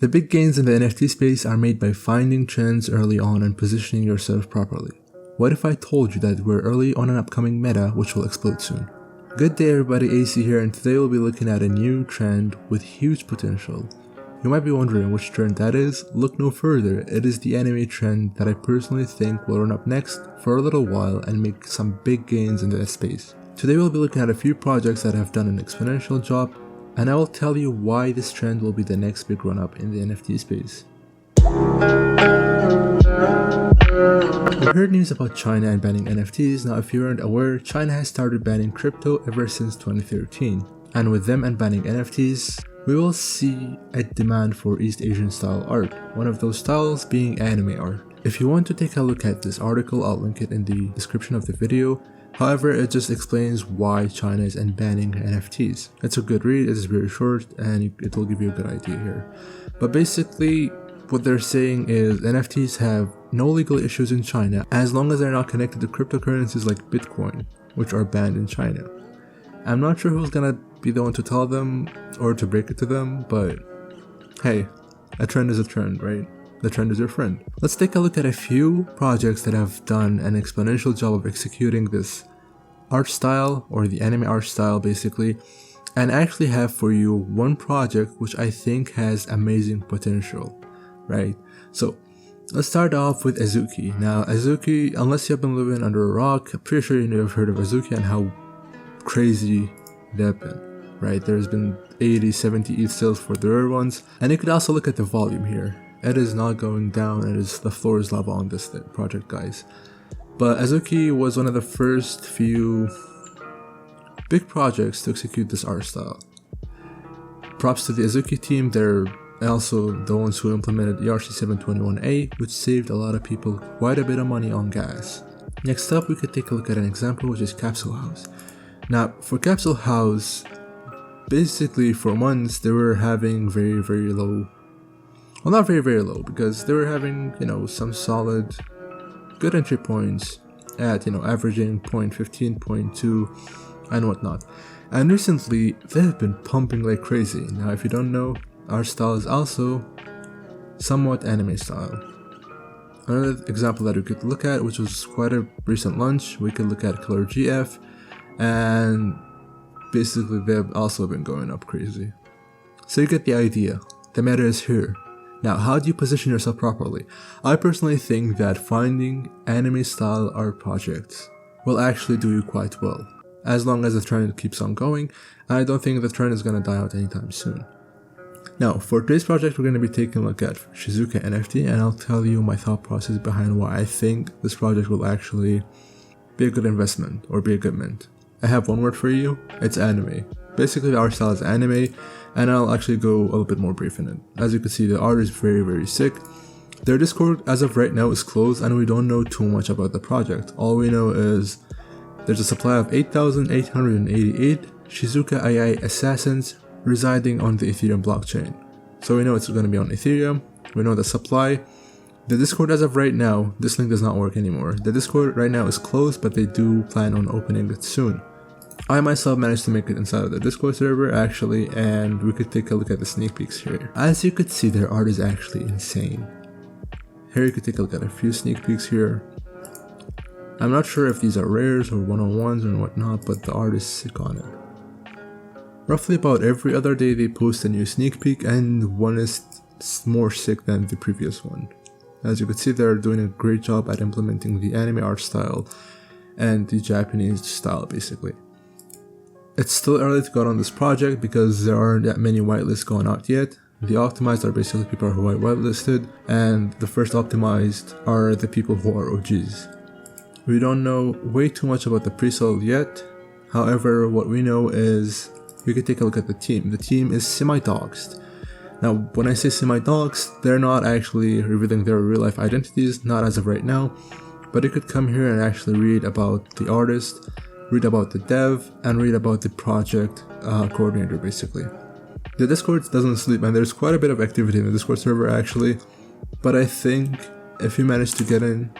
The big gains in the NFT space are made by finding trends early on and positioning yourself properly. What if I told you that we're early on an upcoming meta which will explode soon? Good day everybody, AC here, and today we'll be looking at a new trend with huge potential. You might be wondering which trend that is. Look no further, it is the anime trend that I personally think will run up next for a little while and make some big gains in that space. Today we'll be looking at a few projects that have done an exponential job, and I will tell you why this trend will be the next big run up in the NFT space. We've heard news about China and banning NFTs. Now if you weren't aware, China has started banning crypto ever since 2013, and with them and banning NFTs, we will see a demand for East Asian style art, one of those styles being anime art. If you want to take a look at this article, I'll link it in the description of the video. However, it just explains why China is banning NFTs. It's a good read, it is very short, and it will give you a good idea here. But basically, what they're saying is NFTs have no legal issues in China as long as they're not connected to cryptocurrencies like Bitcoin, which are banned in China. I'm not sure who's gonna be the one to tell them or to break it to them, but hey, a trend is a trend, right? The trend is your friend. Let's take a look at a few projects that have done an exponential job of executing this art style, or the anime art style basically, and actually have for you one project which I think has amazing potential, right? So let's start off with Azuki. Now Azuki, unless you've been living under a rock, I'm pretty sure you have heard of Azuki and how crazy they've been, right? There's been 80, 70 ETH sales for the rare ones, and you could also look at the volume here. It is not going down, it is the floor is lava on this project, guys. But Azuki was one of the first few big projects to execute this art style. Props to the Azuki team, they're also the ones who implemented ERC721A, which saved a lot of people quite a bit of money on gas. Next up, we could take a look at an example, which is Capsule House. Now, for Capsule House, basically for months, they were having very low, well, not very low, because they were having, some solid, good entry points at, averaging 0.15, 0.2, and whatnot. And recently, they've been pumping like crazy. Now, if you don't know, our style is also somewhat anime style. Another example that we could look at, which was quite a recent launch, we could look at Killer GF, and basically they've also been going up crazy. So you get the idea. The meta is here. Now, how do you position yourself properly? I personally think that finding anime style art projects will actually do you quite well, as long as the trend keeps on going. I don't think the trend is going to die out anytime soon. Now, for today's project, we're going to be taking a look at Shizuka NFT, and I'll tell you my thought process behind why I think this project will actually be a good investment or be a good mint. I have one word for you, it's anime. Basically, our style is anime, and I'll actually go a little bit more brief in it. As you can see, the art is very sick. Their Discord as of right now is closed, and we don't know too much about the project. All we know is there's a supply of 8,888 Shizuka AI assassins residing on the Ethereum blockchain. So we know it's going to be on Ethereum, we know the supply. The Discord as of right now, this link does not work anymore. The Discord right now is closed, but they do plan on opening it soon. I myself managed to make it inside of the Discord server actually, and we could take a look at the sneak peeks here. As you could see, their art is actually insane. Here you could take a look at a few sneak peeks here. I'm not sure if these are rares or one-on-ones or whatnot, but the art is sick on it. Roughly about every other day they post a new sneak peek, and one is more sick than the previous one. As you can see, they're doing a great job at implementing the anime art style and the Japanese style basically. It's still early to go on this project because there aren't that many whitelists going out yet. The optimized are basically people who are whitelisted, and the first optimized are the people who are OGs. We don't know way too much about the pre-sale yet. However, what we know is we could take a look at the team. The team is semi-doxed. Now, when I say semi-doxed, they're not actually revealing their real-life identities, not as of right now, but you could come here and actually read about the artist, read about the dev, and read about the project coordinator basically. The Discord doesn't sleep, and there's quite a bit of activity in the Discord server actually, but I think if you manage to get in,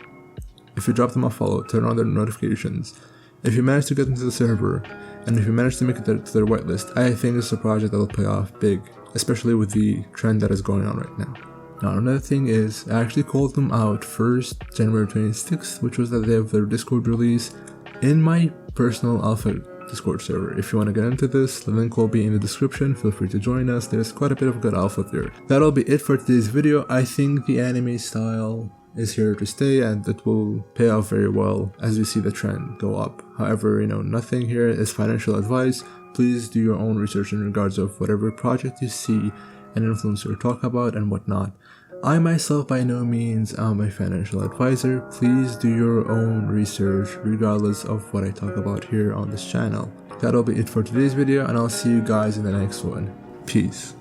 if you drop them a follow, turn on their notifications, if you manage to get into the server, and if you manage to make it to their whitelist, I think it's a project that will pay off big especially with the trend that is going on right now. Now another thing is, I actually called them out first January 26th, which was the day of their Discord release, in my personal alpha Discord server. If you want to get into this, the link will be in the description. Feel free to join us. There's quite a bit of good alpha there. That'll be it for today's video. I think the anime style is here to stay and it will pay off very well as we see the trend go up. However, nothing here is financial advice. Please do your own research in regards of whatever project you see an influencer talk about and whatnot. I myself by no means am a financial advisor. Please do your own research regardless of what I talk about here on this channel. That'll be it for today's video, and I'll see you guys in the next one. Peace.